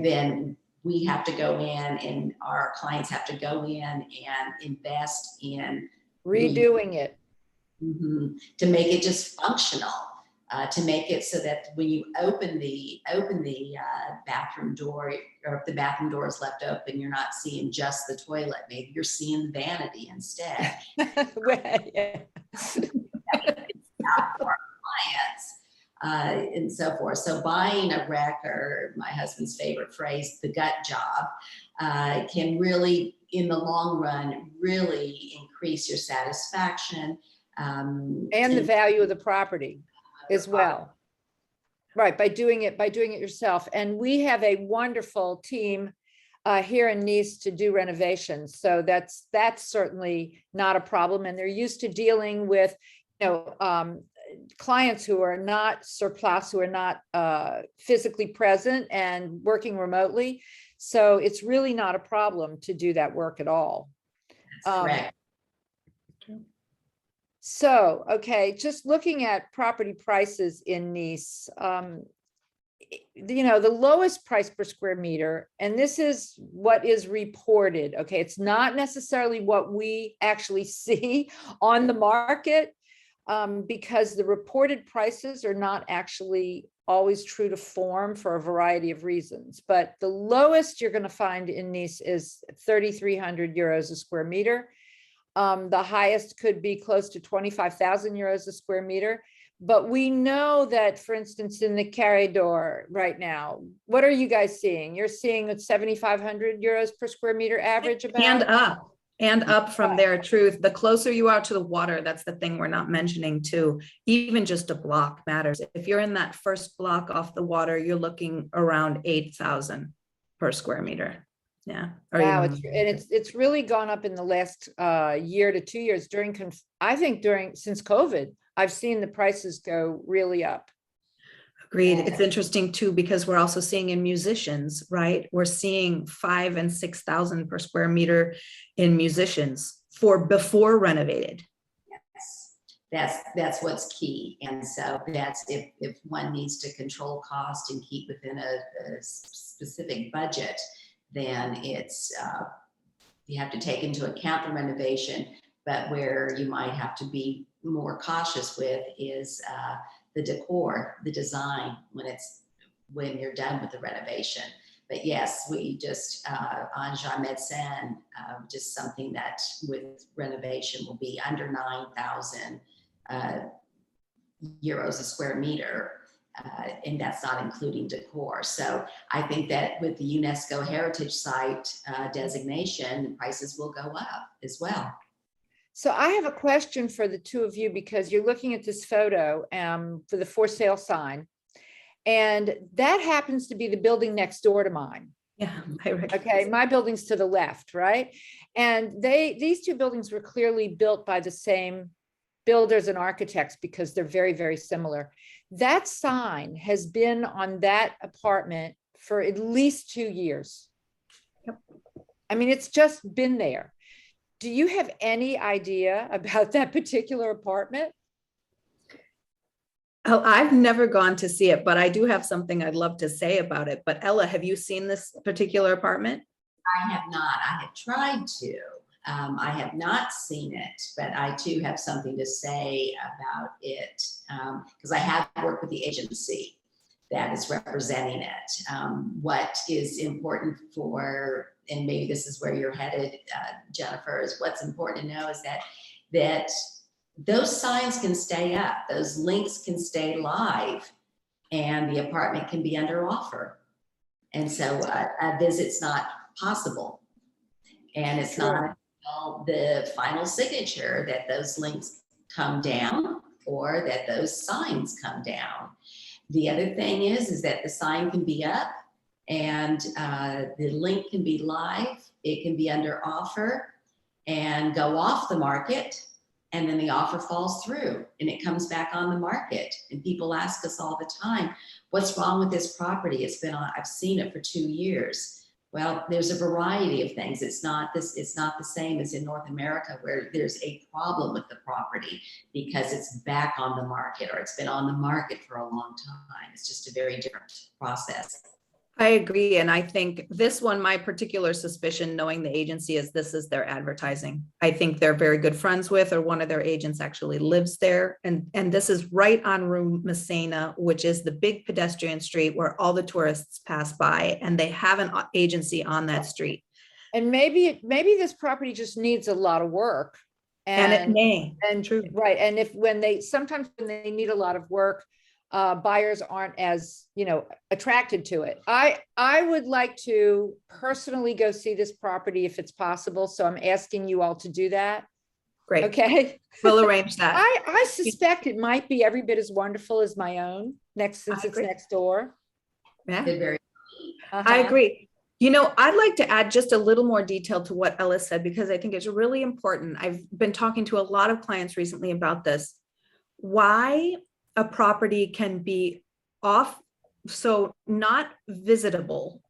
then we have to go in, and our clients have to go in and invest in Redoing it. To make it just functional, to make it so that when you open the bathroom door, or if the bathroom door is left open, you're not seeing just the toilet. Maybe you're seeing the vanity instead. Yeah. For clients and so forth. So buying a wreck, or my husband's favorite phrase, the gut job, can really, in the long run, really increase your satisfaction. And the value of the property as well. Right, by doing it yourself. And we have a wonderful team here in Nice to do renovations. So that's certainly not a problem. And they're used to dealing with, clients who are not surplus, who are not physically present and working remotely. So it's really not a problem to do that work at all. That's correct. So, okay, just looking at property prices in Nice, the lowest price per square meter, and this is what is reported, okay, it's not necessarily what we actually see on the market, because the reported prices are not actually always true to form for a variety of reasons. But the lowest you're going to find in Nice is 3,300 euros a square meter. The highest could be close to 25,000 euros a square meter. But we know that, for instance, in the Carré d'Or right now, what are you guys seeing? You're seeing at 7,500 euros per square meter average about? And up from there, truth. The closer you are to the water, that's the thing we're not mentioning too. Even just a block matters. If you're in that first block off the water, you're looking around 8,000 per square meter. Yeah. Wow, it's really gone up in the last year to 2 years since COVID. I've seen the prices go really up. Agreed. It's interesting too, because we're also seeing in musicians, right? We're seeing 5,000 and 6,000 per square meter in musicians for before renovated. Yes, that's what's key. And so that's if one needs to control cost and keep within a specific budget, then it's you have to take into account the renovation. But where you might have to be more cautious with is the decor, the design when you're done with the renovation. But yes, we just on Jean Médecin, just something that with renovation will be under 9,000 euros a square meter. And that's not including decor. So I think that with the UNESCO Heritage Site designation, prices will go up as well. So I have a question for the two of you, because you're looking at this photo for the for sale sign, and that happens to be the building next door to mine. Yeah. Okay, my building's to the left, right? And these two buildings were clearly built by the same builders and architects because they're very, very similar. That sign has been on that apartment for at least 2 years. Yep. I mean, it's just been there. Do you have any idea about that particular apartment? Oh, I've never gone to see it, but I do have something I'd love to say about it. But Ella, have you seen this particular apartment? I have not. I have tried to. I have not seen it, but I too have something to say about it because I have worked with the agency that is representing it. What is important for, and maybe this is where you're headed, Jennifer, is what's important to know is that those signs can stay up, those links can stay live, and the apartment can be under offer. And so a visit's not possible. And it's not until the final signature that those links come down or that those signs come down. The other thing is that the sign can be up and the link can be live, it can be under offer and go off the market, and then the offer falls through and it comes back on the market. And people ask us all the time, what's wrong with this property? It's been on, I've seen it for 2 years. Well, there's a variety of things. It's not the same as in North America where there's a problem with the property because it's back on the market or it's been on the market for a long time. It's just a very different process. I agree. And I think this one, my particular suspicion, knowing the agency, is this is their advertising. I think they're very good friends with, or one of their agents actually lives there. And this is right on Rue Masséna, which is the big pedestrian street where all the tourists pass by, and they have an agency on that street. And maybe this property just needs a lot of work. And it may. And true. Right. And sometimes when they need a lot of work, buyers aren't as, attracted to it. I would like to personally go see this property if it's possible. So I'm asking you all to do that. Great. Okay. We'll arrange that. I suspect it might be every bit as wonderful as my own since it's next door. Yeah. Very I agree. I'd like to add just a little more detail to what Ella said, because I think it's really important. I've been talking to a lot of clients recently about this. Why a property can be off, so not visitable.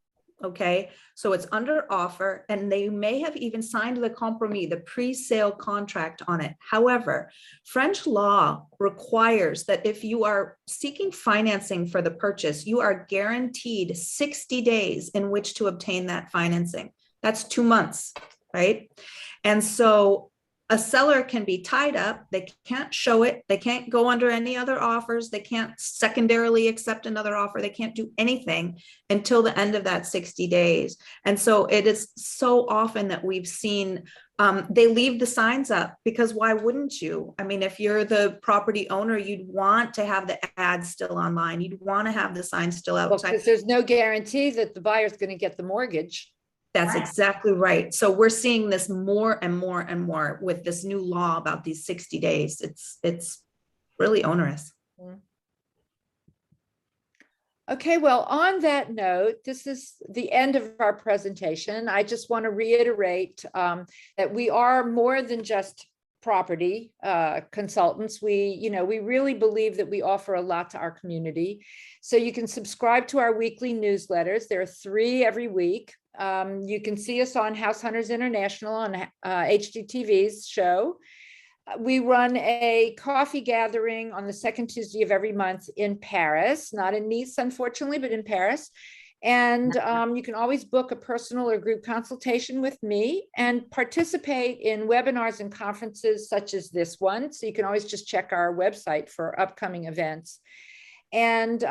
Okay, so it's under offer and they may have even signed the compromis, the pre-sale contract on it. However, French law requires that if you are seeking financing for the purchase, you are guaranteed 60 days in which to obtain that financing. That's 2 months, right? And so a seller can be tied up, they can't show it, they can't go under any other offers, they can't secondarily accept another offer, they can't do anything until the end of that 60 days. And so it is so often that we've seen they leave the signs up, because why wouldn't you? I mean, if you're the property owner, you'd want to have the ads still online, you'd want to have the signs still outside. Because there's no guarantee that the buyer's going to get the mortgage. That's exactly right. So we're seeing this more and more and more with this new law about these 60 days. It's really onerous. Okay, well, on that note, this is the end of our presentation. I just want to reiterate that we are more than just property consultants. We really believe that we offer a lot to our community. So you can subscribe to our weekly newsletters. There are 3 every week. You can see us on House Hunters International on HGTV's show. We run a coffee gathering on the second Tuesday of every month in Paris, not in Nice, unfortunately, but in Paris. And you can always book a personal or group consultation with me and participate in webinars and conferences such as this one. So you can always just check our website for upcoming events. And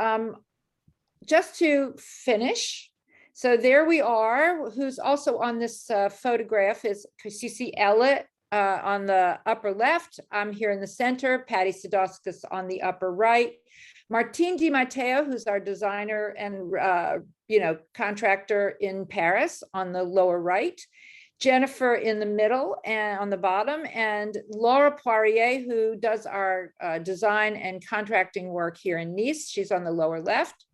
just to finish, so there we are. Who's also on this photograph is, because you see Ella on the upper left. I'm here in the center. Patty Sadowskis on the upper right. Martine Di Matteo, who's our designer and contractor in Paris, on the lower right. Jennifer in the middle and on the bottom, and Laura Poirier, who does our design and contracting work here in Nice. She's on the lower left.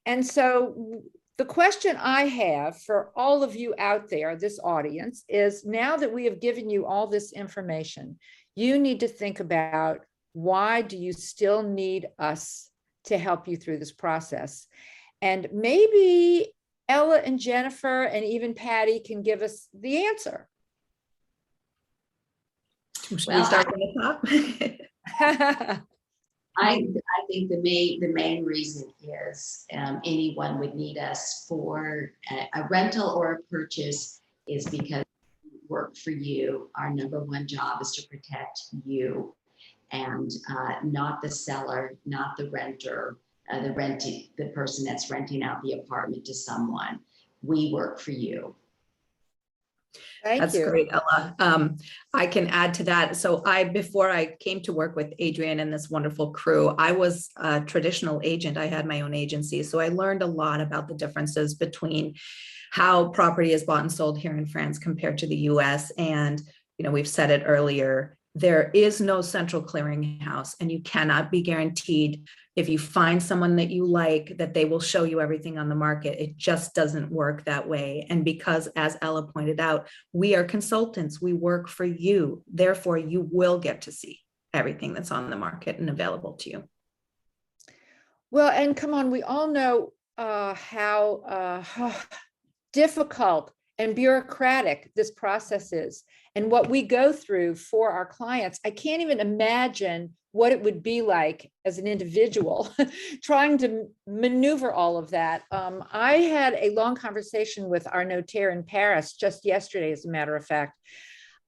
And so the question I have for all of you out there, this audience, is now that we have given you all this information, you need to think about, why do you still need us to help you through this process? And maybe Ella and Jennifer and even Patty can give us the answer. Should we start from the top? I think the main reason is anyone would need us for a rental or a purchase is because we work for you. Our number one job is to protect you, and not the seller, not the renter, the person that's renting out the apartment to someone. We work for you. That's great, Ella. I can add to that. So before I came to work with Adrian and this wonderful crew, I was a traditional agent. I had my own agency. So I learned a lot about the differences between how property is bought and sold here in France compared to the US. And, we've said it earlier, there is no central clearinghouse, and you cannot be guaranteed, if you find someone that you like, that they will show you everything on the market. It just doesn't work that way. And because, as Ella pointed out, we are consultants, we work for you. Therefore, you will get to see everything that's on the market and available to you. Well, and come on, we all know how difficult and bureaucratic this process is, and what we go through for our clients. I can't even imagine what it would be like as an individual trying to maneuver all of that. I had a long conversation with our notaire in Paris just yesterday, as a matter of fact.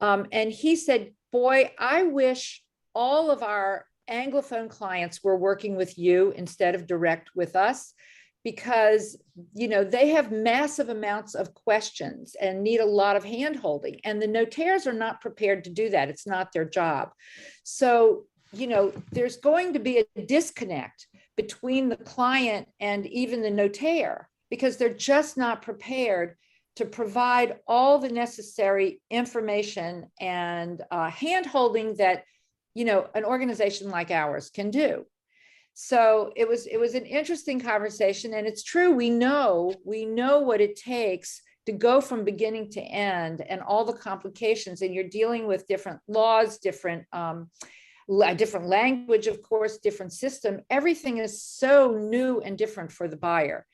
And he said, boy, I wish all of our Anglophone clients were working with you instead of direct with us, because they have massive amounts of questions and need a lot of hand-holding, and the notaires are not prepared to do that. It's not their job. So there's going to be a disconnect between the client and even the notaire, because they're just not prepared to provide all the necessary information and hand-holding that an organization like ours can do. So it was an interesting conversation, and it's true. We know what it takes to go from beginning to end and all the complications, and you're dealing with different laws, different language, of course, different system. Everything is so new and different for the buyer.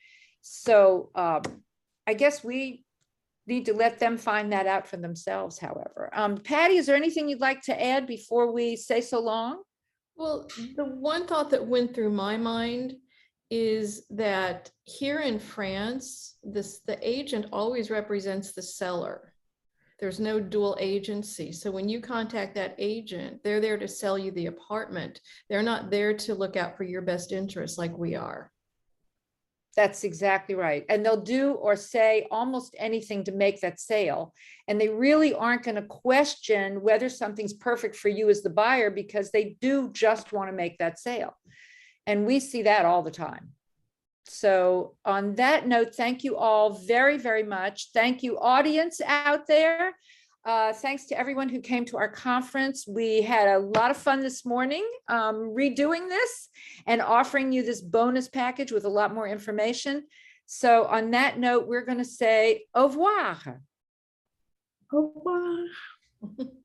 So I guess we need to let them find that out for themselves, however. Patty, is there anything you'd like to add before we say so long? Well, the one thought that went through my mind is that here in France, the agent always represents the seller. There's no dual agency. So when you contact that agent, they're there to sell you the apartment. They're not there to look out for your best interest like we are. That's exactly right. And they'll do or say almost anything to make that sale. And they really aren't going to question whether something's perfect for you as the buyer, because they do just want to make that sale. And we see that all the time. So on that note, thank you all very, very much. Thank you, audience out there. Thanks to everyone who came to our conference. We had a lot of fun this morning redoing this and offering you this bonus package with a lot more information. So on that note, we're going to say au revoir. Au revoir.